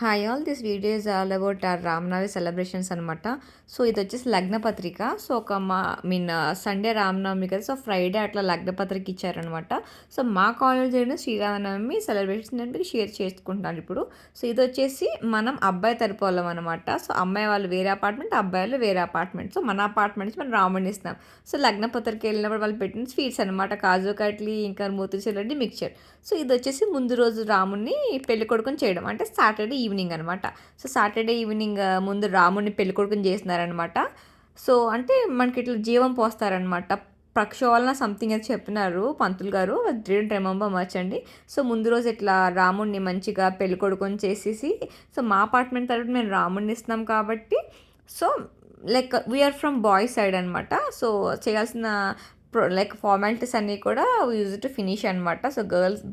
Hi all this video is all about our Ramanavami celebrations అనమాట. So ఇది వచ్చేసి లగ్న పత్రిక. సో ఒక సండే రామనవమి కదా, సో ఫ్రైడే అట్లా లగ్న పత్రిక ఇచ్చారనమాట. సో మా కాలేజీలో శ్రీరామనవమి సెలబ్రేషన్స్ నేను మీకు షేర్ చేసుకుంటున్నాను ఇప్పుడు. సో ఇది వచ్చేసి మనం అబ్బాయి తరపు వాళ్ళం అనమాట. సో అమ్మాయి వాళ్ళు వేరే అపార్ట్మెంట్, అబ్బాయి వాళ్ళు వేరే అపార్ట్మెంట్. సో మన అపార్ట్మెంట్ నుంచి మనం రాముడిని ఇస్తాం. సో లగ్న పత్రిక వెళ్ళినప్పుడు వాళ్ళు పెట్టిన స్వీట్స్ అనమాట, కాజు కట్లీ ఇంకా మూతిచిల్లడ్డి మిక్చర్. సో ఇది వచ్చేసి ముందు రోజు రాముడిని పెళ్లి కొడుకుని చేయడం, అంటే సాటర్డే ఈవినింగ్ అనమాట. సో సాటర్డే ఈవినింగ్ ముందు రాముడిని పెళ్లి కొడుకుని చేస్తున్నారనమాట. సో అంటే మనకి ఇట్లా జీవం పోస్తారనమాట. ప్రక్షాళన సంథింగ్ అయితే చెప్పినారు పంతులు గారు, డోంట్ రిమెంబర్ మచ్ అండి. సో ముందు రోజు ఇట్లా రాముడిని మంచిగా పెళ్లి కొడుకుని చేసేసి, సో మా అపార్ట్మెంట్ తరఫున మేము రాముడిని ఇస్తున్నాం కాబట్టి, so like we are from boys side అనమాట. సో చేయాల్సిన లైక్ ఫార్మాలిటీస్ అన్నీ కూడా యూజ్ టు ఫినిష్ అనమాట. సో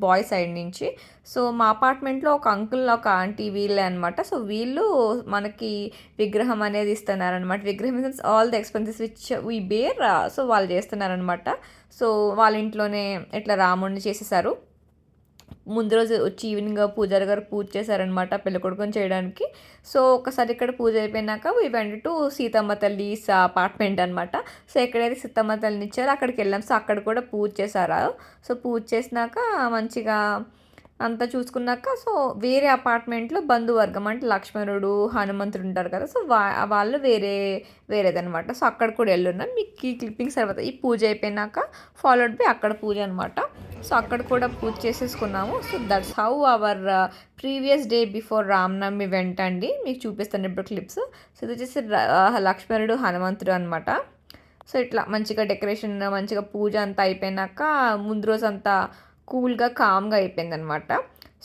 బాయ్ సైడ్ నుంచి. సో మా అపార్ట్మెంట్లో ఒక అంకుల్ ఒక ఆంటీ వీళ్ళే అనమాట. సో వీళ్ళు మనకి విగ్రహం అనేది ఇస్తున్నారనమాట. విగ్రహం means all the expenses which we bear, so వాళ్ళు చేస్తున్నారనమాట. సో వాళ్ళ ఇంట్లోనే ఇట్లా రాముడిని చేసేసారు. ముందు రోజు వచ్చి ఈవినింగ్ పూజారి గారు పూజ చేశారనమాట పెళ్ళికొడుకుని చేయడానికి. సో ఒకసారి ఇక్కడ పూజ అయిపోయినాక we went to Seethamma Thalli's apartment అనమాట. సో ఎక్కడైతే సీతమ్మ తల్లిని ఇచ్చారో అక్కడికి వెళ్ళాం. సో అక్కడ కూడా పూజ చేశారు. సో పూజ చేసినాక మంచిగా అంతా చూసుకున్నాక, సో వేరే అపార్ట్మెంట్లో బంధువర్గం అంటే లక్ష్మణుడు హనుమంతుడు ఉంటారు కదా, సో వాళ్ళు వేరేదనమాట. సో అక్కడ కూడా వెళ్ళున్నాం. మీకు ఈ క్లిప్పింగ్స్ తర్వాత ఈ పూజ అయిపోయినాక ఫాలోడ్ బై అక్కడ పూజ అనమాట. సో అక్కడ కూడా పూజ చేసేసుకున్నాము. So that's how our previous day before Ramanavami event అండి. మీకు చూపిస్తాను ఇప్పుడు క్లిప్స్. సో ఇది వచ్చేసి లక్ష్మణుడు హనుమంతుడు అనమాట. సో ఇట్లా మంచిగా డెకరేషన్ మంచిగా పూజ అంతా అయిపోయినాక ముందు రోజు అంతా కూల్గా కామ్గా అయిపోయింది అనమాట.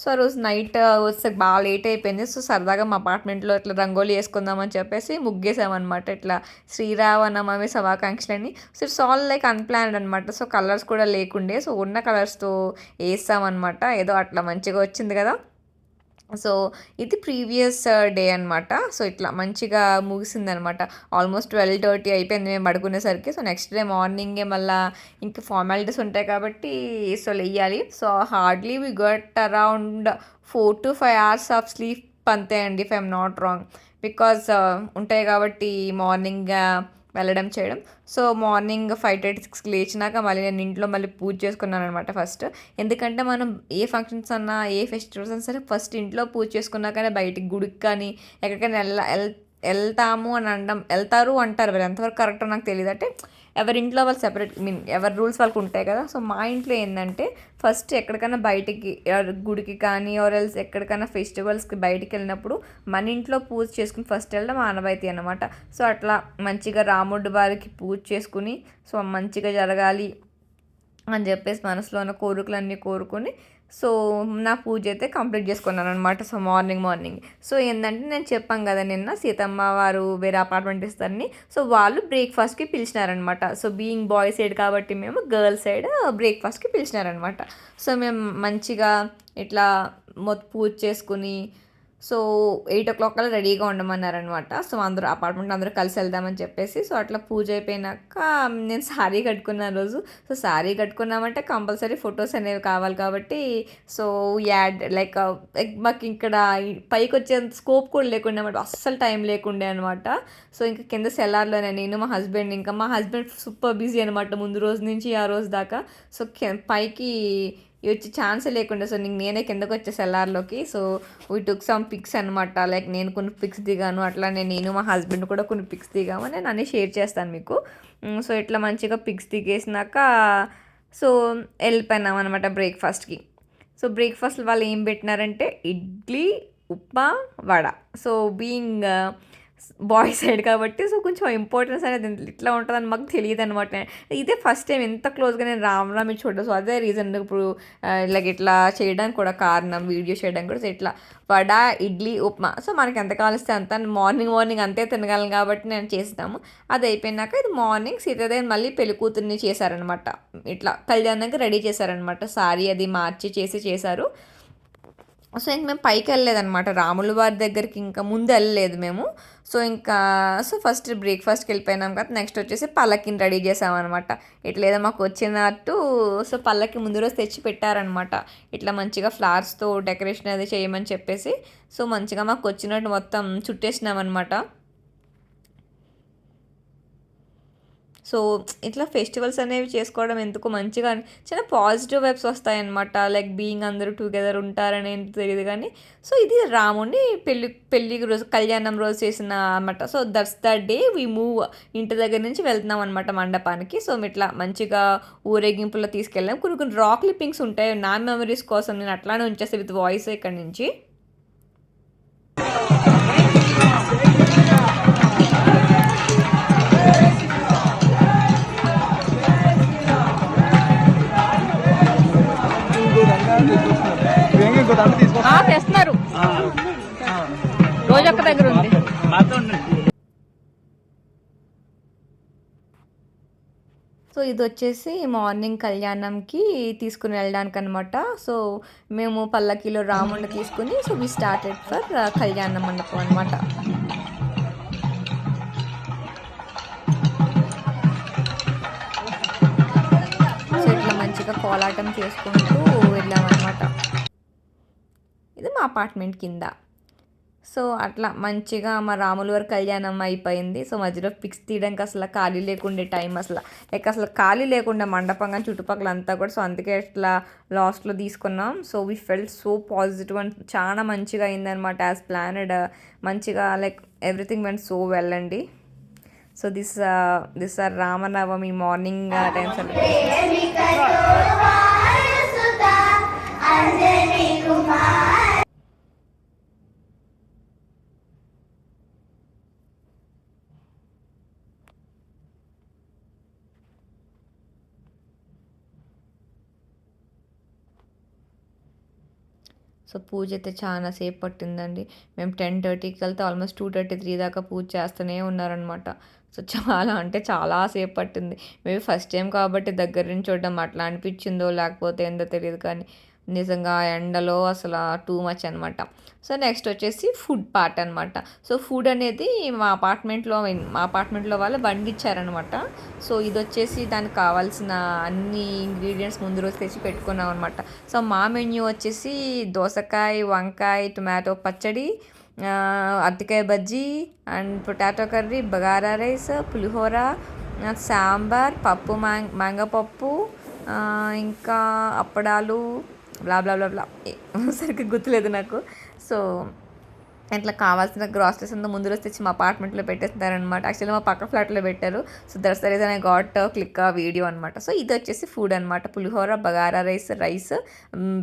సో ఆ రోజు నైట్ వస్తే బాగా లేట్ అయిపోయింది. సో సరదాగా మా అపార్ట్మెంట్లో ఇట్లా రంగోలీ వేసుకుందామని చెప్పేసి ముగ్గేసామన్నమాట. ఇట్లా శ్రీరామనవమి శుభాకాంక్షలని. So it's all like unplanned అనమాట. సో కలర్స్ కూడా లేకుండే, సో ఉన్న కలర్స్తో వేస్తామన్నమాట. ఏదో అట్లా మంచిగా వచ్చింది కదా. సో ఇది ప్రీవియస్ డే అనమాట. సో ఇట్లా మంచిగా ముగిసిందనమాట. ఆల్మోస్ట్ 12:30 అయిపోయింది మేము పడుకునేసరికి. సో నెక్స్ట్ డే మార్నింగే మళ్ళీ ఇంకా ఫార్మాలిటీస్ ఉంటాయి కాబట్టి సో వెయ్యాలి. So hardly we got around 4 to 5 hours of sleep అంతే అండి, if I'm not wrong. Because ఉంటాయి కాబట్టి మార్నింగ్ వెళ్ళడం చేయడం. సో మార్నింగ్ 5:36కి లేచినాక మళ్ళీ నేను ఇంట్లో మళ్ళీ పూజ చేసుకున్నాను అనమాట ఫస్ట్. ఎందుకంటే మనం ఏ ఫంక్షన్స్ అన్నా ఏ ఫెస్టివల్స్ అన్నా సరే ఫస్ట్ ఇంట్లో పూజ చేసుకున్నాకనే బయటికి గుడికి కానీ ఎక్కడికైనా వెళ్తాము అని వెళ్తారు అంటారు. మరి ఎంతవరకు కరెక్టో నాకు తెలియదు. అంటే ఎవరి ఇంట్లో వాళ్ళు సెపరేట్ ఎవరి రూల్స్ వాళ్ళకి ఉంటాయి కదా. సో మా ఇంట్లో ఏంటంటే ఫస్ట్ ఎక్కడికైనా బయటికి గుడికి కానీ ఎల్స్ ఎక్కడికైనా ఫెస్టివల్స్కి బయటికి వెళ్ళినప్పుడు మన ఇంట్లో పూజ చేసుకుని ఫస్ట్ వెళ్ళడం ఆనవాయితీ అనమాట. సో అట్లా మంచిగా రాముడి వారికి పూజ చేసుకుని సో మంచిగా జరగాలి అని చెప్పేసి మనసులో ఉన్న కోరికలన్నీ కోరుకొని సో నా పూజ అయితే కంప్లీట్ చేసుకున్నాను అనమాట. సో మార్నింగ్ సో ఏంటంటే నేను చెప్పాను కదా నిన్న సీతమ్మ వారు వేరే అపార్ట్మెంట్ ఇస్తారని. సో వాళ్ళు బ్రేక్ఫాస్ట్కి పిలిచినారనమాట. సో బీయింగ్ బాయ్ సైడ్ కాబట్టి మేము గర్ల్స్ సైడ్ బ్రేక్ఫాస్ట్కి పిలిచినారనమాట. సో మేము మంచిగా ఇట్లా పూజ చేసుకుని సో 8 o'clock కల్లా రెడీగా ఉండమన్నారనమాట. సో అందరూ అపార్ట్మెంట్ అందరూ కలిసి వెళ్దామని చెప్పేసి సో అట్లా పూజ అయిపోయినాక నేను శారీ కట్టుకున్న రోజు. సో శారీ కట్టుకున్నామంటే కంపల్సరీ ఫొటోస్ అనేవి కావాలి కాబట్టి సో యాడ్ లైక్ మాకు ఇక్కడ పైకి వచ్చేంత స్కోప్ కూడా లేకుండా అనమాట, అస్సలు టైం లేకుండే అనమాట. సో ఇంకా కింద సెల్లార్లోనే నేను మా హస్బెండ్ సూపర్ బిజీ అనమాట ముందు రోజు నుంచి ఆ రోజు దాకా. సో పైకి వచ్చి ఛాన్సే లేకుండా సో నేనే కిందకు వచ్చే సెల్లార్లోకి. So we took some pics అనమాట. లైక్ నేను కొన్ని పిక్స్ దిగాను, అట్లానే నేను మా హస్బెండ్ కూడా కొన్ని పిక్స్ దిగాము. నేను అన్నీ షేర్ చేస్తాను మీకు. సో ఇట్లా మంచిగా పిక్స్ దిగేసినాక సో వెళ్ళిపోయినాం అనమాట బ్రేక్ఫాస్ట్కి. సో బ్రేక్ఫాస్ట్ వాళ్ళు ఏం పెట్టినారంటే idli, upma, vada. So being boy side కాబట్టి సో కొంచెం ఇంపార్టెన్స్ అనేది ఇట్లా ఉంటుందని మాకు తెలియదు అనమాట. ఇదే ఫస్ట్ టైం ఎంత క్లోజ్గా నేను రామనవమి చూడడం. సో అదే రీజన్ ఇప్పుడు ఇలాగ ఇట్లా చేయడానికి కూడా కారణం, వీడియో చేయడానికి కూడా. సో ఇట్లా వడ, ఇడ్లీ, ఉప్మా. సో మనకి ఎంత కావాల్స్తే అంత మార్నింగ్ అంతే తినగలను కాబట్టి నేను చేస్తాము. అది అయిపోయినాక ఇది మార్నింగ్ సీతాదేవి మళ్ళీ పెళ్లి కూతుర్ని చేశారనమాట. ఇట్లా కళ్యాణానికి రెడీ చేశారనమాట. సారీ అది మార్చి చేశారు. సో ఇంక మేము పైకి వెళ్ళలేదన్నమాట, రాముల వారి దగ్గరికి ఇంకా ముందు వెళ్ళలేదు మేము. సో ఇంకా ఫస్ట్ బ్రేక్ఫాస్ట్కి వెళ్ళిపోయినాం కదా, నెక్స్ట్ వచ్చేసి పల్లకిని రెడీ చేసామన్నమాట. ఇట్లా ఏదో మాకు వచ్చినట్టు సో పల్లకి ముందు రోజు తెచ్చి పెట్టారనమాట. ఇట్లా మంచిగా ఫ్లవర్స్తో డెకరేషన్ అది చేయమని చెప్పేసి సో మంచిగా మాకు వచ్చినట్టు మొత్తం చుట్టేసినామన్నమాట. సో ఇట్లా ఫెస్టివల్స్ అనేవి చేసుకోవడం ఎందుకు మంచిగా చాలా పాజిటివ్ వైబ్స్ వస్తాయన్నమాట. లైక్ బీయింగ్ అందరూ టుగెదర్ ఉంటారని ఏంటి తెలియదు కానీ సో ఇది రాముని పెళ్ళి రోజు కళ్యాణం రోజు చేసిన అనమాట. So that's the day we move, ఇంటి దగ్గర నుంచి వెళ్తున్నాం అనమాట మండపానికి. సో ఇట్లా మంచిగా ఊరేగింపులో తీసుకెళ్ళాం. కొన్ని కొన్ని రా క్లిప్పింగ్స్ ఉంటాయి నా మెమరీస్ కోసం, నేను అట్లానే ఉంచేస్తాను విత్ వాయిస్ ఇక్కడ నుంచి. తెస్తున్నారు, రోజొక్క దగ్గర ఉంది. సో ఇది వచ్చేసి మార్నింగ్ కళ్యాణంకి తీసుకుని వెళ్ళడానికి అనమాట. సో మేము పల్లకిలో రాముడిని తీసుకుని సో వి స్టార్టెడ్ ఫర్ కళ్యాణ మండపం అనమాట. సో ఇట్లా మంచిగా కోలాటం చేసుకుంటూ వెళ్ళామన్నమాట. ఇది మా అపార్ట్మెంట్ కింద. సో అట్లా మంచిగా మా రాముల వారి కళ్యాణం అయిపోయింది. సో మధ్యలో పిక్స్ తీయడానికి అసలు ఖాళీ లేకుండే టైం, అసలు ఖాళీ లేకుండా మండపం కానీ చుట్టుపక్కల అంతా కూడా. సో అందుకే అట్లా లాస్ట్లో తీసుకున్నాం. So we felt so positive and చాలా మంచిగా అయిందనమాట యాజ్ ప్లానెడ్. మంచిగా like everything went so well అండి. So this are Ramanavami morning time celebration. So పూజ అయితే చాలా సేపు పట్టిందండి. మేము 10:30కి వెళ్తే ఆల్మోస్ట్ 2:33 దాకా పూజ చేస్తూనే ఉన్నారనమాట. సో చాలా అంటే చాలా సేపు పట్టింది. మేబీ ఫస్ట్ టైం కాబట్టి దగ్గర నుంచి చూడడం అట్లా అనిపించిందో లేకపోతే ఏందో తెలియదు కానీ నిజంగా ఎండలో అసలు టూ మచ్ అనమాట. సో నెక్స్ట్ వచ్చేసి ఫుడ్ పార్ట్ అనమాట. సో ఫుడ్ అనేది మా అపార్ట్మెంట్లో వాళ్ళు వండిచ్చారనమాట. సో ఇది వచ్చేసి దానికి కావాల్సిన అన్ని ఇంగ్రీడియంట్స్ ముందు రోజు తెచ్చి పెట్టుకున్నాం అనమాట. సో మా మెన్యూ వచ్చేసి దోసకాయ, వంకాయ, టొమాటో పచ్చడి, అరటికాయ bajji and potato curry, bagara rice, pulihora, sambar, పప్పు, మ్యాంగో పప్పు, ఇంకా అప్పడాలు, బ్లా బ్లా బ్లా బ్లా సరిగ్గా గుర్తులేదు నాకు. సో ఇట్లా కావాల్సిన గ్రాసరీస్ అంతా ముందు రోజు తెచ్చి మా అపార్ట్మెంట్లో పెట్టేస్తారనమాట. యాక్చువల్లీ మా పక్క ఫ్లాట్లో పెట్టారు. So that's the reason I got click video అనమాట. సో ఇది వచ్చేసి ఫుడ్ అనమాట. పులిహోర, బగారా రైస్,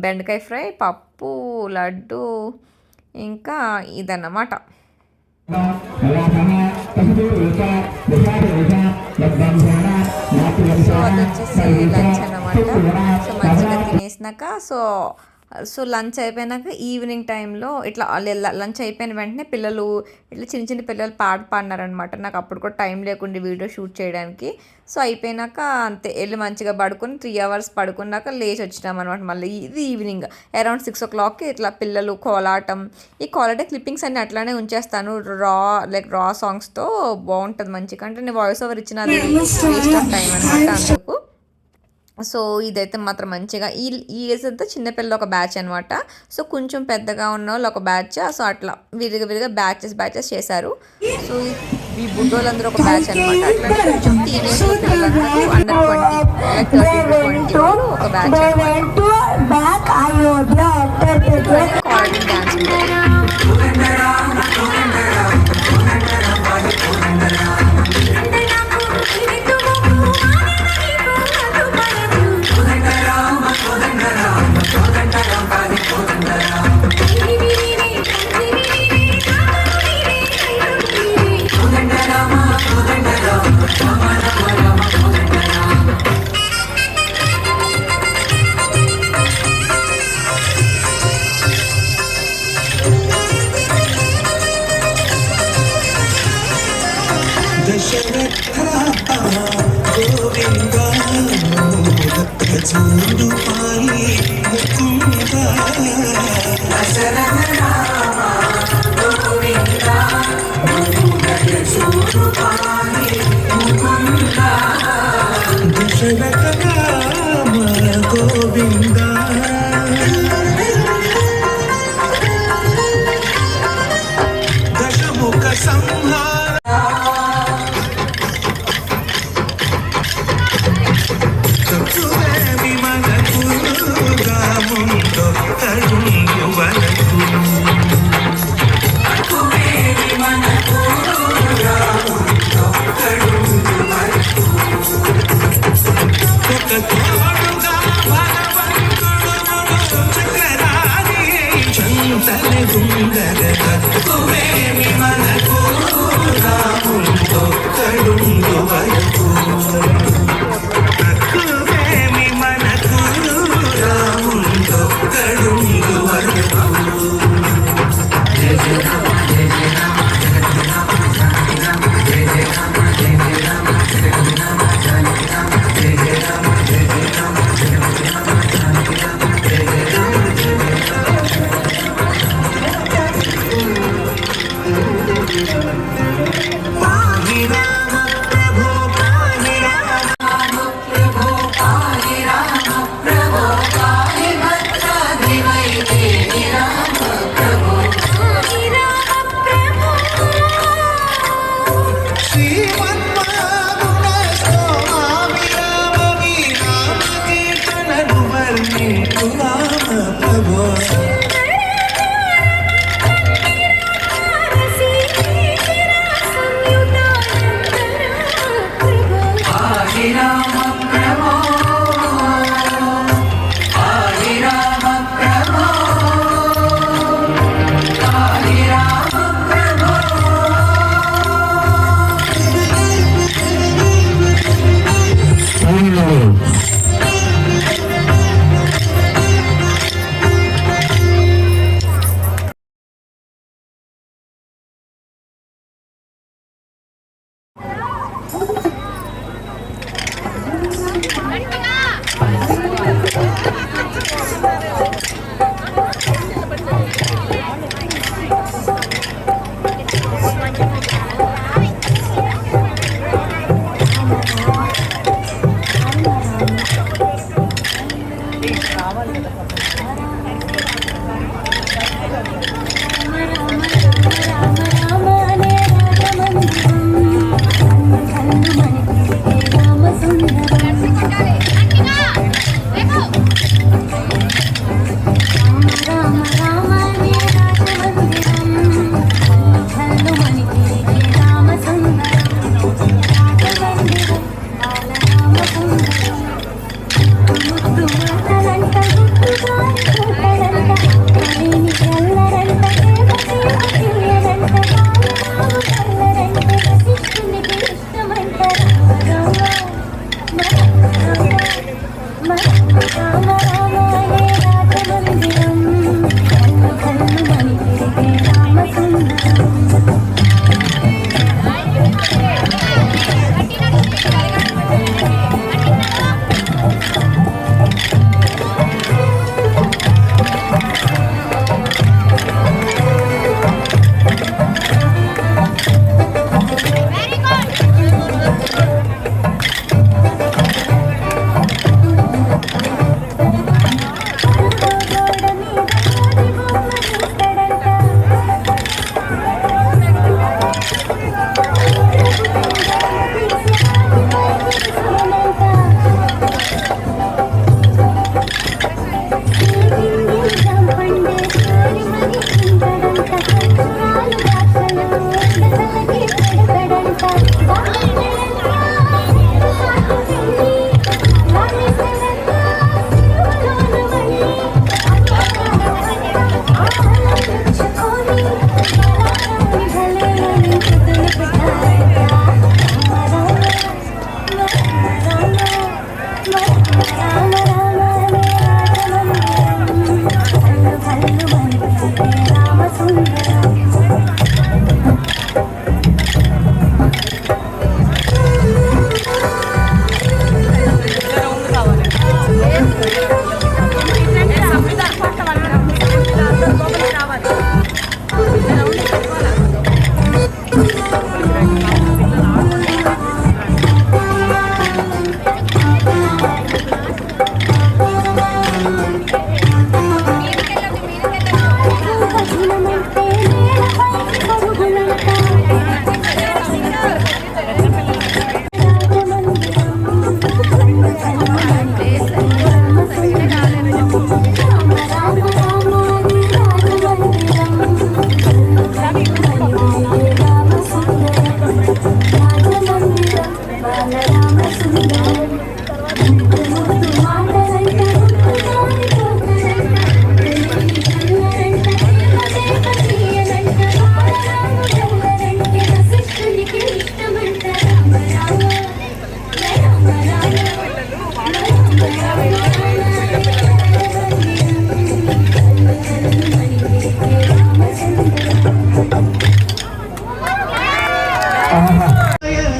బెండకాయ ఫ్రై, పప్పు, లడ్డు, ఇంకా ఇదన్నమాట. సో అది వచ్చేసి లంచ్ అన్నమాట. సో మంచిగా తినేసినాక సో లంచ్ అయిపోయినాక ఈవినింగ్ టైంలో ఇట్లా లంచ్ అయిపోయిన వెంటనే పిల్లలు ఇట్లా చిన్న చిన్న పిల్లలు పాడినారనమాట. నాకు అప్పుడు కూడా టైం లేకుండా వీడియో షూట్ చేయడానికి. సో అయిపోయినాక అంతే వెళ్ళి మంచిగా పడుకొని 3 hours పడుకున్నాక లేచి వచ్చినాం అనమాట. మళ్ళీ ఇది ఈవినింగ్ అరౌండ్ 6 o'clockకి ఇట్లా పిల్లలు కోలాటం, ఈ కోలాటం క్లిప్పింగ్స్ అన్ని అట్లానే ఉంచేస్తాను రా సాంగ్స్తో బాగుంటుంది మంచిగా. అంటే నేను వాయిస్ ఓవర్ ఇచ్చినది వేస్ట్ ఆఫ్ టైం అనమాట అందుకు. సో ఇదైతే మాత్రం మంచిగా ఈ ఏజ్ అంతా చిన్నపిల్లలు ఒక బ్యాచ్ అనమాట. సో కొంచెం పెద్దగా ఉన్న వాళ్ళు ఒక బ్యాచ్. సో అట్లా విరిగా బ్యాచెస్ చేశారు. సో ఈ బుడ్డోళ్ళందరూ ఒక బ్యాచ్ అనమాట. అట్లా కొంచెం టీనేజ్ పిల్లలందరూ అండర్ 20 లైక్ 30 to 20 వాళ్ళు ఒక బ్యాచ్ అనమాట. డ్యాన్స్ చూడు పాయి ముకుందా తక్కువేమి మనకు రాముందొక్కడుండు వరకు తక్కువేమి మనకు రాముందొక్కడుండు వరకు రామ రామ రామ రామ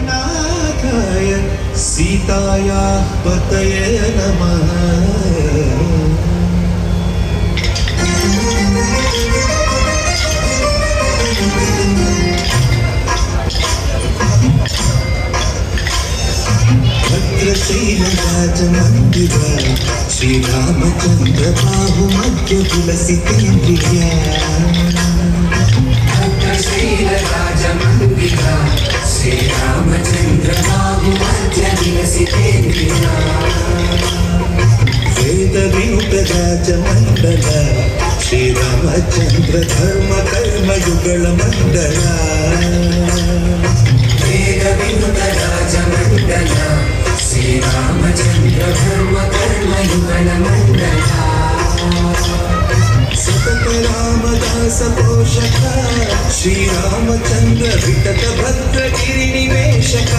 नाथाय सीतायाः पतये नमः भद्रशैलराजमन्दिर श्रीरामचन्द्र बाहुमध्य तुलसितेन्द्रिया भद्रशैलराजमन्दिर श्रीरामचन्द्र बाहुमध्य तुलसितेन्द्रिया वेदविनुतराजमण्डल श्रीरामचन्द्र धर्म कर्मयुगलमण्डल वेदविनुतराजमण्डल श्रीरामचन्द्र धर्म कर्मयुगलमण्डल सतत रामदास पोषक श्रीरामचन्द्र वितत भद्रगिरिनिवेशक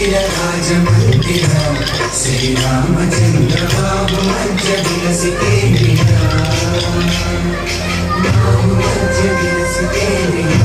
भद्रशैलराजमन्दिर श्रीरामचन्द्र बाहुमध्य विलसितेन्द्रिया बाहुमध्य विलसितेन्द्रिया बाहुमध्य विलसितेन्द्रिया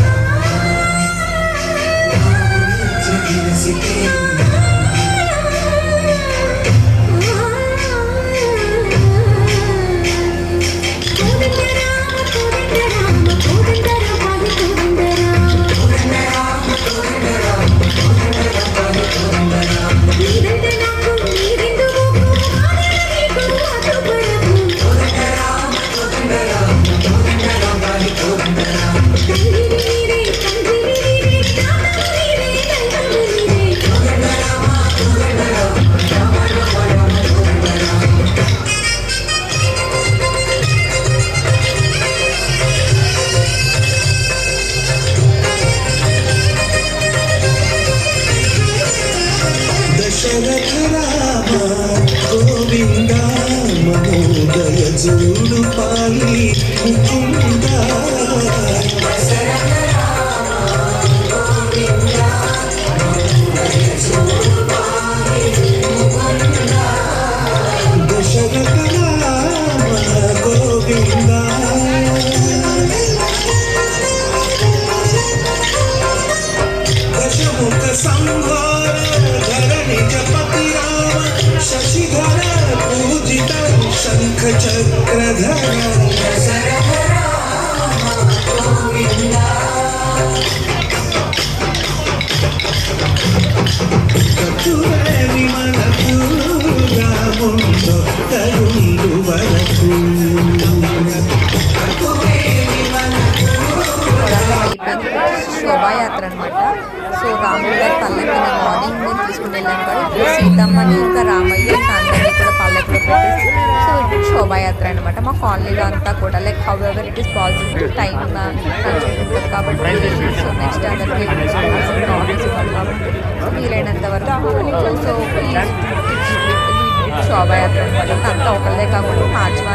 దశరథ రామ గోవింద మనోదయ జోడు పాలి ముకుంద దశరథ రామ గోవింద మనోదయ జోడు పాలి ముకుంద దశరథ రామ గోవింద దశముఖ సంహార धरणिजपति राम शशिधर पूजित शंख चक्रधर दशरथ राम गोविंद कटुरे विमलकु रामुंडो तरुंडु वरकु कटुरे विमलकु శోభాయాత్ర అనమాట. సో రాముడు గారి పల్లకి మార్నింగ్ మేము తీసుకుని వెళ్ళాం కదా, ఇప్పుడు సీతమ్మని ఇంకా రామయ్య ఇంకా అందరినీ కూడా పల్లకిలో పెట్టేసి సో ఇప్పుడు శోభాయాత్ర అనమాట. మా కాలనీలో అంతా కూడా like how ever it is possible time consult ఉంటుంది కాబట్టి సో నెక్స్ట్ అందరికీ ఆఫీస్ ఇవ్వాలి కాబట్టి సో వీలైనంత వరకు సో శోభాయాత్ర అనమాట. అంతా ఒకళ్ళే కాకుండా మార్చి ఇట్లా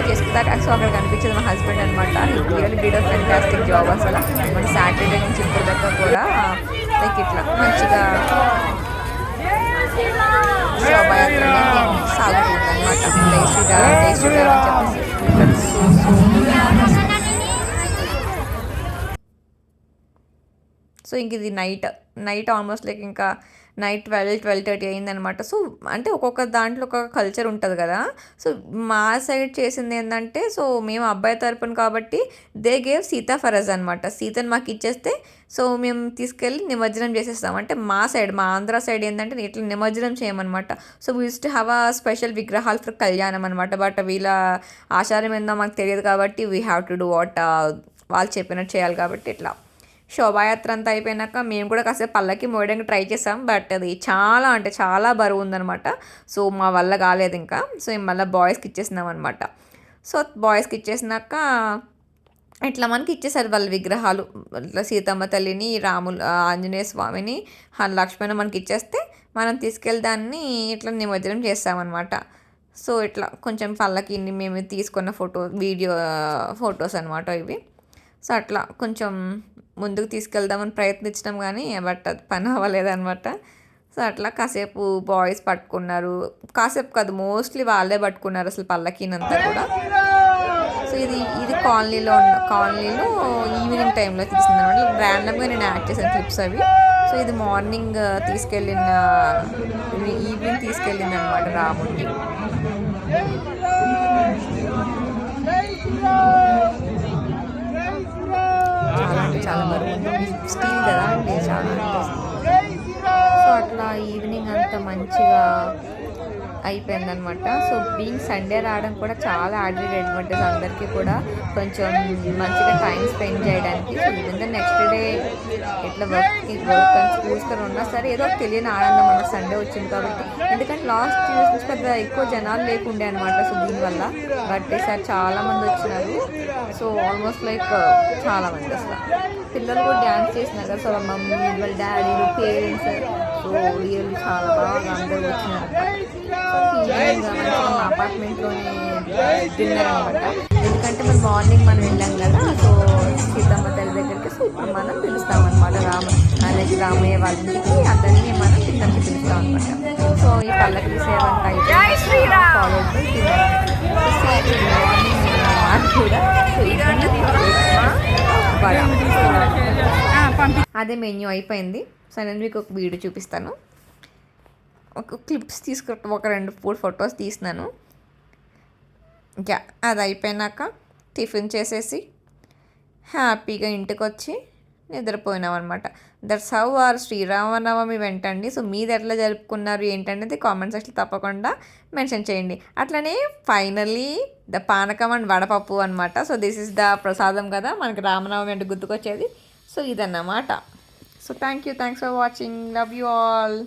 చేసుకుంటారు. సో అక్కడ కనిపించేది మా హస్బెండ్ అనమాట. Really did a fantastic job అసలు. మన సాటర్డే నుంచి ఇప్పుడు దాకా కూడా లైక్ ఇట్లా మంచిగా శోభాయాత్ర అనేది సాగుతుంది అనమాట. జై శ్రీరామ్ అని చెప్పేసి సో ఇంక ఇది నైట్ ఆల్మోస్ట్ లైక్ ఇంకా నైట్ 12:30 అయిందనమాట. సో అంటే ఒక్కొక్క దాంట్లో ఒక కల్చర్ ఉంటుంది కదా. సో మా సైడ్ చేసింది ఏంటంటే సో మేము అబ్బాయి తరపున కాబట్టి దే గేవ్ సీతా ఫరజ్ అనమాట. సీతను మాకు ఇచ్చేస్తే సో మేము తీసుకెళ్ళి నిమజ్జనం చేసేస్తాం. అంటే మా ఆంధ్ర సైడ్ ఏంటంటే ఇట్లా నిమజ్జనం చేయమన్నమాట. So we use to have a special విగ్రహాలు ఫర్ కళ్యాణం అనమాట. బట్ వీళ్ళ ఆచారం ఏందో మాకు తెలియదు కాబట్టి we have to do what వాళ్ళు చెప్పినట్టు చేయాలి కాబట్టి ఇట్లా శోభాయాత్ర అంతా అయిపోయినాక మేము కూడా కాసేపు పల్లకి మోయడానికి ట్రై చేసాం. బట్ అది చాలా అంటే చాలా బరువు ఉందనమాట. సో మా వల్ల కాలేదు ఇంకా. సో మళ్ళీ బాయ్స్కి ఇచ్చేసినాం అనమాట. సో బాయ్స్కి ఇచ్చేసినాక ఇట్లా మనకి ఇచ్చేసారు వాళ్ళ విగ్రహాలు. ఇట్లా సీతమ్మ తల్లిని, ఆంజనేయ స్వామిని, లక్ష్మణ మనకి ఇచ్చేస్తే మనం తీసుకెళ్ళి దాన్ని ఇట్లా నిమజ్జనం చేస్తామన్నమాట. సో ఇట్లా కొంచెం పల్లకి మేము తీసుకున్న ఫొటోస్ అనమాట ఇవి. సో అట్లా కొంచెం ముందుకు తీసుకెళ్దామని ప్రయత్నించడం కానీ బట్ అది పని అవ్వలేదన్నమాట. సో అట్లా కాసేపు బాయ్స్ పట్టుకున్నారు, కాసేపు కాదు మోస్ట్లీ వాళ్ళే పట్టుకున్నారు అసలు పల్లకీనంతా కూడా. సో ఇది కాలనీలో ఈవినింగ్ టైంలో తీసింది అనమాట. ర్యాండమ్గా నేను యాడ్ చేసిన క్లిప్స్ అవి. సో ఇది మార్నింగ్ ఈవినింగ్ తీసుకెళ్ళింది అనమాట రాముడిని. చాలా అంటే చాలా బరువు, స్టీల్ కదా అండి, చాలా అనిపిస్తుంది. సో అట్లా ఈవినింగ్ అంతా మంచిగా అయిపోయిందనమాట. సో బీయింగ్ సండే రావడం కూడా చాలా యాడెడ్ అడ్వాంటేజ్ అందరికీ కూడా, కొంచెం మంచిగా టైం స్పెండ్ చేయడానికి. సో ఈవెన్ నెక్స్ట్ డే ఇట్లా వర్క్ అండ్ స్కూల్స్తో ఉన్నా సరే ఏదో తెలియని ఆనందం అన్నమాట సండే వచ్చింది కాబట్టి. ఎందుకంటే లాస్ట్ ఇయర్స్ నుంచి పెద్ద ఎక్కువ జనాలు లేకుండే అనమాట. సో దీనివల్ల బట్ ఈసారి చాలామంది వచ్చినారు. సో ఆల్మోస్ట్ లైక్ చాలామంది అసలు పిల్లలు కూడా డ్యాన్స్ చేసినారు కదా. సో వాళ్ళ మమ్మీ, వాళ్ళ డాడీలు, పేరెంట్స్, సో రియల్లీ చాలా బాగా అందరూ వచ్చినారు. సో ఈవినింగ్ మంచిగా మా అపార్ట్మెంట్లోనే డిన్నర్ అనమాట. ఎందుకంటే మనం మార్నింగ్ మనం వెళ్ళాం కదా, సో సీతమ్మ తల్లి దగ్గరికి. సో ఇప్పుడు మనం పిలుస్తాం అనమాట అలాగే రామయ్య వాళ్ళ ఇంటికి అందరినీ మనం తిన్నకి పిలుస్తాం అనమాట. సో ఈ పల్లకి సేవంతా అయితే followed by dinner. So same morning కూడా అదే మెన్యూ అయిపోయింది. సో నేను మీకు ఒక వీడియో చూపిస్తాను. ఒక క్లిప్స్ ఒక 2-3 ఫొటోస్ తీసినాను. అది అయిపోయినాక టిఫిన్ చేసేసి హ్యాపీగా ఇంటికి వచ్చి నిద్రపోయినాం అనమాట. దట్స్ హౌ ఆర్ శ్రీరామనవమి వెంటండి. సో మీది ఎట్లా జరుపుకున్నారు ఏంటనేది కామెంట్ సెక్షన్లో తప్పకుండా మెన్షన్ చేయండి. అట్లనే ఫైనల్లీ ద పానకం అండ్ వడపప్పు అనమాట. సో దిస్ ఇస్ ద ప్రసాదం కదా మనకి రామనవమి అంటే గుర్తుకొచ్చేది. సో ఇదన్నమాట. So thanks for watching. Love you all.